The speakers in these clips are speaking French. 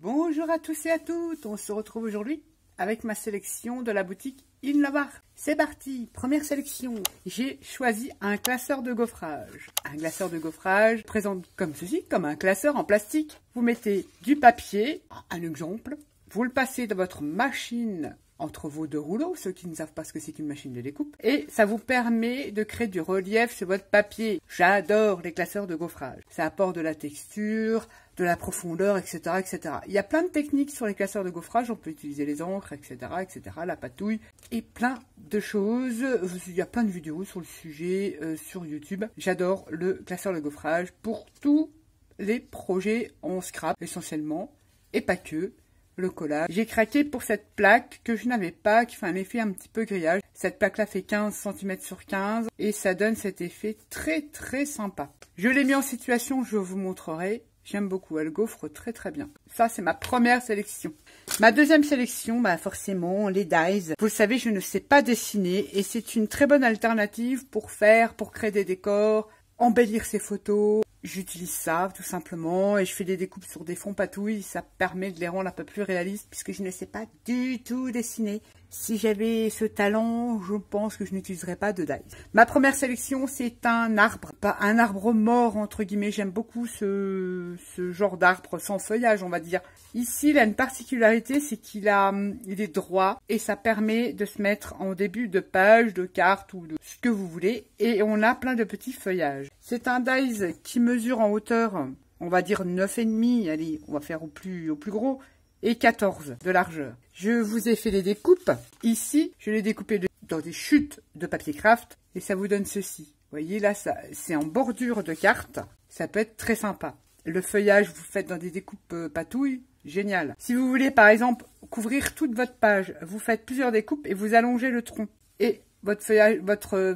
Bonjour à tous et à toutes, on se retrouve aujourd'hui avec ma sélection de la boutique Inlovar. C'est parti, première sélection. J'ai choisi un classeur de gaufrage. Un classeur de gaufrage présente comme ceci, comme un classeur en plastique. Vous mettez du papier, un exemple, vous le passez dans votre machine entre vos deux rouleaux, ceux qui ne savent pas ce que c'est qu'une machine de découpe, et ça vous permet de créer du relief sur votre papier. J'adore les classeurs de gaufrage. Ça apporte de la texture, de la profondeur, etc., etc. Il y a plein de techniques sur les classeurs de gaufrage. On peut utiliser les encres, etc., etc., la patouille, et plein de choses. Il y a plein de vidéos sur le sujet sur YouTube. J'adore le classeur de gaufrage pour tous les projets en scrap, essentiellement, et pas que. Le collage. J'ai craqué pour cette plaque que je n'avais pas, qui fait un effet un petit peu grillage. Cette plaque-là fait 15 cm sur 15 et ça donne cet effet très très sympa. Je l'ai mis en situation, je vous montrerai. J'aime beaucoup, elle gaufre très très bien. Ça, c'est ma première sélection. Ma deuxième sélection, forcément, les dies. Vous le savez, je ne sais pas dessiner et c'est une très bonne alternative pour créer des décors, embellir ses photos. J'utilise ça tout simplement et je fais des découpes sur des fonds patouilles. Ça permet de les rendre un peu plus réalistes puisque je ne sais pas du tout dessiner. Si j'avais ce talent, je pense que je n'utiliserais pas de dies. Ma première sélection, c'est un arbre. Pas un arbre mort, entre guillemets. J'aime beaucoup ce genre d'arbre sans feuillage, on va dire. Ici, il a une particularité, c'est il est droit et ça permet de se mettre en début de page, de carte ou de ce que vous voulez. Et on a plein de petits feuillages. C'est un dies qui mesure en hauteur, on va dire 9,5. Allez, on va faire au plus gros. Et 14 de largeur. Je vous ai fait les découpes. Ici, je l'ai découpé dans des chutes de papier craft et ça vous donne ceci. Vous voyez là, c'est en bordure de carte. Ça peut être très sympa. Le feuillage, vous faites dans des découpes patouilles. Génial. Si vous voulez, par exemple, couvrir toute votre page, vous faites plusieurs découpes et vous allongez le tronc. Et votre feuillage,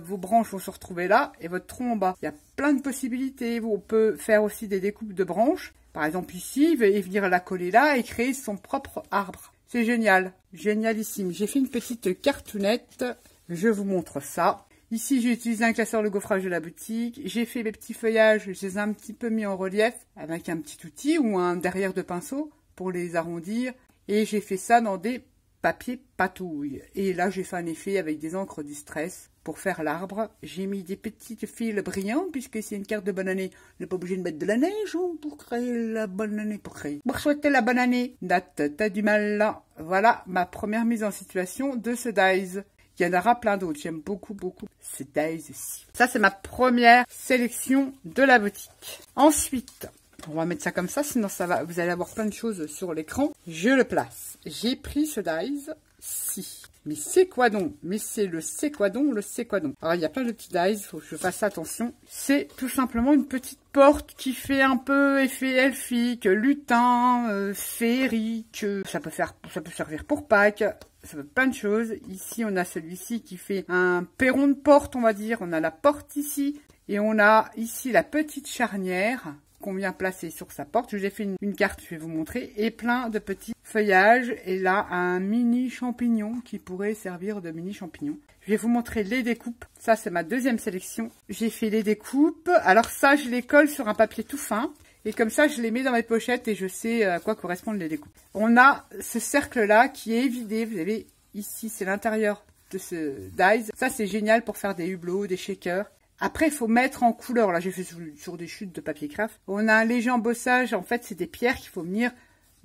vos branches vont se retrouver là et votre tronc en bas. Il y a plein de possibilités. On peut faire aussi des découpes de branches. Par exemple ici, il va venir la coller là et créer son propre arbre. C'est génial, génialissime. J'ai fait une petite cartoonette, je vous montre ça. Ici, j'ai utilisé un classeur de gaufrage de la boutique. J'ai fait mes petits feuillages, je les ai un petit peu mis en relief avec un petit outil ou un derrière de pinceau pour les arrondir. Et j'ai fait ça dans des papiers patouille. Et là, j'ai fait un effet avec des encres distress. Pour faire l'arbre, j'ai mis des petites fils brillants, puisque c'est une carte de bonne année. On n'est pas obligé de mettre de la neige pour créer la bonne année. Pour souhaiter la bonne année. Date, t'as du mal là. Voilà ma première mise en situation de ce dies. Il y en aura plein d'autres. J'aime beaucoup, beaucoup ce dies-ci. Ça, c'est ma première sélection de la boutique. Ensuite, on va mettre ça comme ça, sinon vous allez avoir plein de choses sur l'écran. Je le place. J'ai pris ce dies-ci. Mais c'est quoi donc? Mais c'est le c'est quoi donc, le c'est quoi donc? Alors, il y a plein de petits dies, il faut que je fasse attention. C'est tout simplement une petite porte qui fait un peu effet elfique, lutin, féerique. Ça peut servir pour Pâques. Ça fait plein de choses. Ici, on a celui-ci qui fait un perron de porte, on va dire. On a la porte ici. Et on a ici la petite charnière qu'on vient placer sur sa porte. Je vous ai fait une carte, je vais vous montrer. Et plein de petits feuillages. Et là, un mini champignon qui pourrait servir de mini champignon. Je vais vous montrer les découpes. Ça, c'est ma deuxième sélection. J'ai fait les découpes. Alors ça, je les colle sur un papier tout fin. Et comme ça, je les mets dans mes pochettes et je sais à quoi correspondent les découpes. On a ce cercle-là qui est évidé. Vous avez ici, c'est l'intérieur de ce dies. Ça, c'est génial pour faire des hublots, des shakers. Après, il faut mettre en couleur. Là, j'ai fait sur des chutes de papier craft. On a un léger embossage. En fait, c'est des pierres qu'il faut venir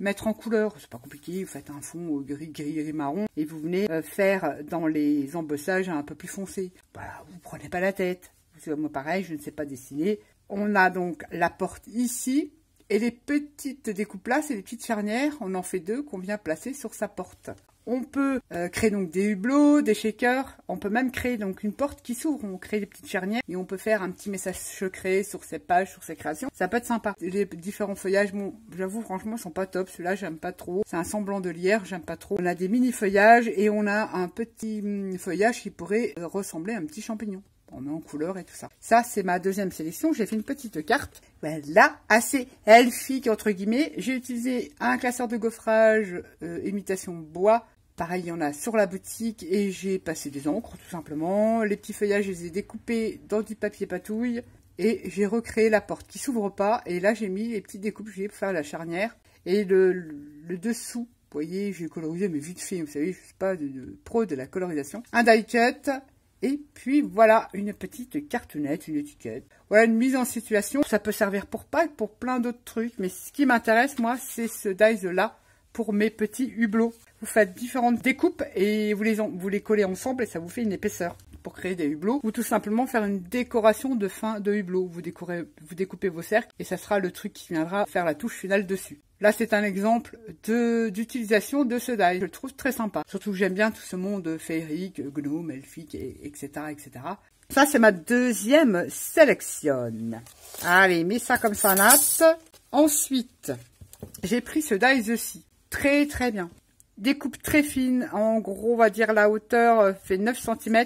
mettre en couleur. C'est pas compliqué. Vous faites un fond gris marron et vous venez faire dans les embossages un peu plus foncés. Voilà, vous prenez pas la tête. Moi, pareil, je ne sais pas dessiner. On a donc la porte ici. Et les petites découpes là, c'est les petites charnières. On en fait deux qu'on vient placer sur sa porte. On peut créer donc des hublots, des shakers. On peut même créer donc une porte qui s'ouvre. On crée des petites charnières et on peut faire un petit message secret sur ses pages, sur ses créations. Ça peut être sympa. Les différents feuillages, bon, j'avoue franchement, ils sont pas top. Celui-là, j'aime pas trop. C'est un semblant de lierre, j'aime pas trop. On a des mini feuillages et on a un petit feuillage qui pourrait ressembler à un petit champignon. On met en couleur et tout ça. Ça, c'est ma deuxième sélection. J'ai fait une petite carte. Là, assez elfique, entre guillemets. J'ai utilisé un classeur de gaufrage imitation bois. Pareil, il y en a sur la boutique. Et j'ai passé des encres, tout simplement. Les petits feuillages, je les ai découpés dans du papier patouille. et j'ai recréé la porte qui s'ouvre pas. Et là, j'ai mis les petites découpes pour faire la charnière. Et le dessous, vous voyez, j'ai colorisé, mais vite fait, vous savez, je suis pas de pro de la colorisation. Un die cut. Et puis voilà, une petite cartonnette, une étiquette. Voilà une mise en situation. Ça peut servir pour Pâques, pour plein d'autres trucs. Mais ce qui m'intéresse, moi, c'est ce dies-là pour mes petits hublots. Vous faites différentes découpes et vous les collez ensemble et ça vous fait une épaisseur pour créer des hublots. Ou tout simplement faire une décoration de fin de hublot. Vous découpez vos cercles et ça sera le truc qui viendra faire la touche finale dessus. Là, c'est un exemple d'utilisation de ce die. Je le trouve très sympa. Surtout que j'aime bien tout ce monde féerique, gnome, elfique, etc., etc. Ça, c'est ma deuxième sélection. Allez, mets ça comme ça, Nat. Ensuite, j'ai pris ce die-ci. Très, très bien. Découpe très fine. En gros, on va dire la hauteur fait 9 cm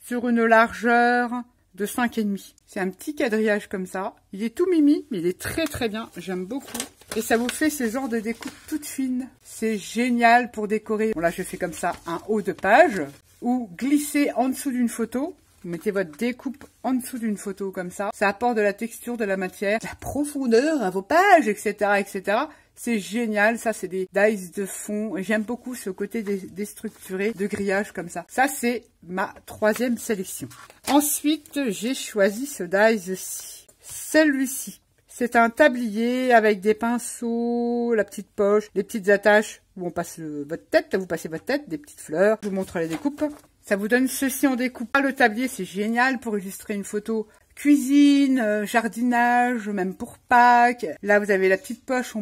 sur une largeur de 5,5. C'est un petit quadrillage comme ça. Il est tout mimi, mais il est très, très bien. J'aime beaucoup. Et ça vous fait ce genre de découpe toute fine. C'est génial pour décorer. Bon, là, je fais comme ça un haut de page ou glisser en dessous d'une photo. Vous mettez votre découpe en dessous d'une photo comme ça. Ça apporte de la texture, de la matière, de la profondeur à vos pages, etc., etc. C'est génial. Ça, c'est des dies de fond. Et j'aime beaucoup ce côté déstructuré de grillage comme ça. Ça, c'est ma troisième sélection. Ensuite, j'ai choisi ce dies-ci. Celui-ci. C'est un tablier avec des pinceaux, la petite poche, les petites attaches où on passe votre tête. Là, vous passez votre tête, des petites fleurs. Je vous montre les découpes. Ça vous donne ceci en découpe. Le tablier, c'est génial pour illustrer une photo cuisine, jardinage, même pour Pâques. Là, vous avez la petite poche,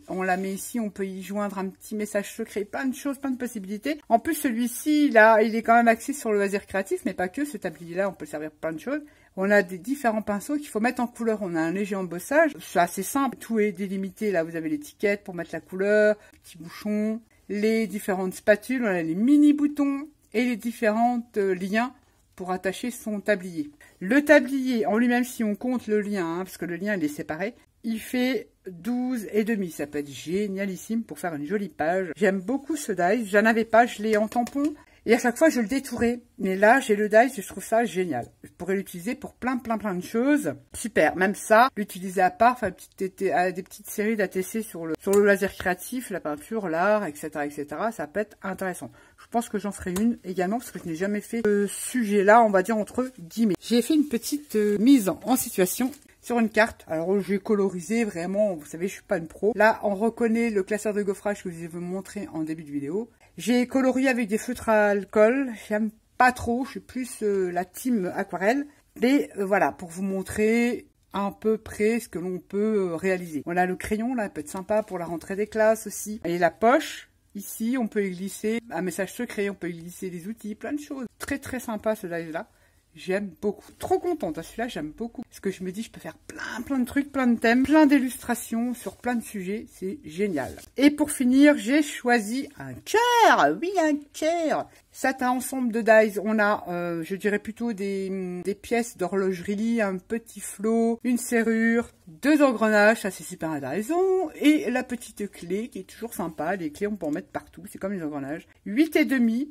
on la met ici, on peut y joindre un petit message secret, plein de choses, plein de possibilités. En plus, celui-ci, là, il est quand même axé sur le loisir créatif, mais pas que. Ce tablier-là, on peut le servir pour plein de choses. On a des différents pinceaux qu'il faut mettre en couleur. On a un léger embossage. C'est assez simple. Tout est délimité. Là, vous avez l'étiquette pour mettre la couleur, petit bouchon, les différentes spatules, on a les mini boutons et les différents liens pour attacher son tablier. Le tablier en lui-même, si on compte le lien, parce que le lien il est séparé, il fait 12,5. Ça peut être génialissime pour faire une jolie page. J'aime beaucoup ce die. J'en avais pas, je l'ai en tampon. Et à chaque fois, je le détourais. Mais là, j'ai le die, je trouve ça génial. Je pourrais l'utiliser pour plein de choses. Super. Même ça, l'utiliser à part, faire des petites séries d'ATC sur le loisir créatif, la peinture, l'art, etc., etc. Ça peut être intéressant. Je pense que j'en ferai une également parce que je n'ai jamais fait ce sujet-là, on va dire entre guillemets. J'ai fait une petite mise en situation sur une carte. Alors, j'ai colorisé vraiment, vous savez, je suis pas une pro. Là, on reconnaît le classeur de gaufrage que je vais vous montrer en début de vidéo. J'ai colorié avec des feutres à alcool. J'aime pas trop, je suis plus la team aquarelle. Mais voilà, pour vous montrer à peu près ce que l'on peut réaliser. Voilà, le crayon, là, peut être sympa pour la rentrée des classes aussi. Et la poche, ici, on peut y glisser un message secret, on peut y glisser des outils, plein de choses. Très, très sympa, ce die-là. J'aime beaucoup. Trop contente à celui-là, j'aime beaucoup. Parce que je me dis, je peux faire plein de trucs, plein de thèmes, plein d'illustrations sur plein de sujets. C'est génial. Et pour finir, j'ai choisi un cœur. Oui, un cœur. C'est un ensemble de dies. On a, je dirais plutôt des pièces d'horlogerie, un petit flot, une serrure, 2 engrenages, ça c'est super intéressant. Et la petite clé qui est toujours sympa. Les clés, on peut en mettre partout. C'est comme les engrenages. 8,5.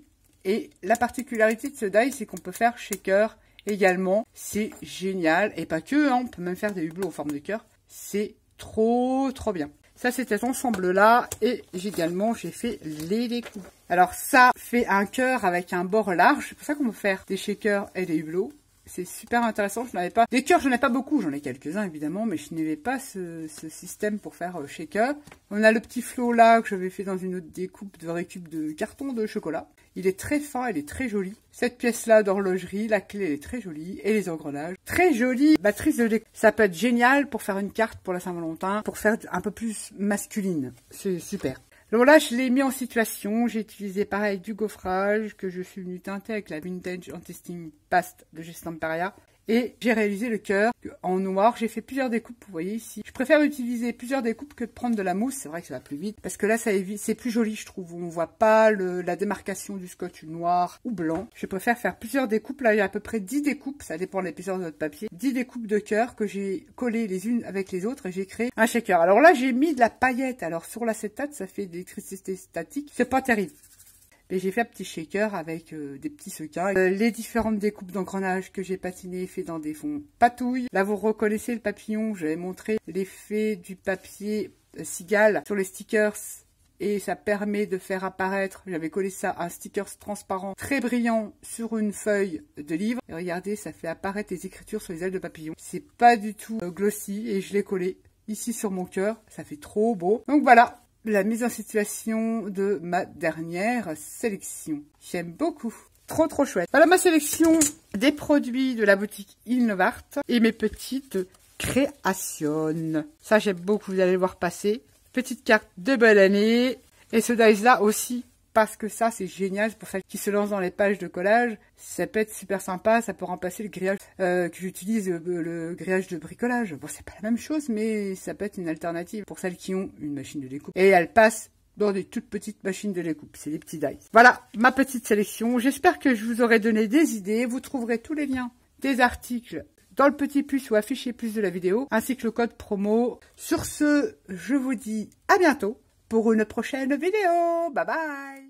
Et la particularité de ce die, c'est qu'on peut faire shaker également. C'est génial. Et pas que, hein, on peut même faire des hublots en forme de cœur. C'est trop bien. Ça, c'est cet ensemble-là. Et également, j'ai fait les découpes. Alors, ça fait un cœur avec un bord large. C'est pour ça qu'on peut faire des shakers et des hublots. C'est super intéressant. Je n'avais pas des cœurs, j'en ai pas beaucoup. J'en ai quelques-uns, évidemment. Mais je n'avais pas ce système pour faire shaker. On a le petit flot là que j'avais fait dans une autre découpe de récup de carton de chocolat. Il est très fin, il est très joli. Cette pièce-là d'horlogerie, la clé elle est très jolie. Et les engrenages. Très jolie matrice de déco. Ça peut être génial pour faire une carte pour la Saint-Valentin. Pour faire un peu plus masculine. C'est super. Donc là, je l'ai mis en situation. J'ai utilisé pareil du gaufrage que je suis venu teinter avec la Vintage Antesting Paste de chez Stamperia. Et j'ai réalisé le cœur en noir. J'ai fait plusieurs découpes, vous voyez ici. Je préfère utiliser plusieurs découpes que de prendre de la mousse. C'est vrai que ça va plus vite. Parce que là, ça évite, c'est plus joli, je trouve. On voit pas la démarcation du scotch noir ou blanc. Je préfère faire plusieurs découpes. Là, il y a à peu près 10 découpes. Ça dépend de l'épaisseur de votre papier. 10 découpes de cœur que j'ai collées les unes avec les autres. Et j'ai créé un shaker. Alors là, j'ai mis de la paillette. Alors sur l'acétate, ça fait de l'électricité statique. C'est pas terrible. Et j'ai fait un petit shaker avec des petits sequins. Les différentes découpes d'engrenages que j'ai patinées, fait dans des fonds patouilles. Là, vous reconnaissez le papillon. J'avais montré l'effet du papier cigale sur les stickers. Et ça permet de faire apparaître, j'avais collé ça, un sticker transparent très brillant sur une feuille de livre. Et regardez, ça fait apparaître les écritures sur les ailes de papillon. C'est pas du tout glossy et je l'ai collé ici sur mon cœur. Ça fait trop beau. Donc voilà, la mise en situation de ma dernière sélection. J'aime beaucoup. Trop chouette. Voilà ma sélection des produits de la boutique Inlovart et mes petites créations. Ça, j'aime beaucoup, vous allez le voir passer. Petite carte de belle année. Et ce dice là aussi, parce que ça c'est génial, pour celles qui se lancent dans les pages de collage. Ça peut être super sympa, ça peut remplacer le grillage que j'utilise, le grillage de bricolage. Bon, c'est pas la même chose, mais ça peut être une alternative pour celles qui ont une machine de découpe. Et elle passe dans des toutes petites machines de découpe. C'est des petits dice. Voilà ma petite sélection. J'espère que je vous aurai donné des idées. Vous trouverez tous les liens des articles dans le petit plus ou affiché plus de la vidéo, ainsi que le code promo. Sur ce, je vous dis à bientôt pour une prochaine vidéo. Bye bye!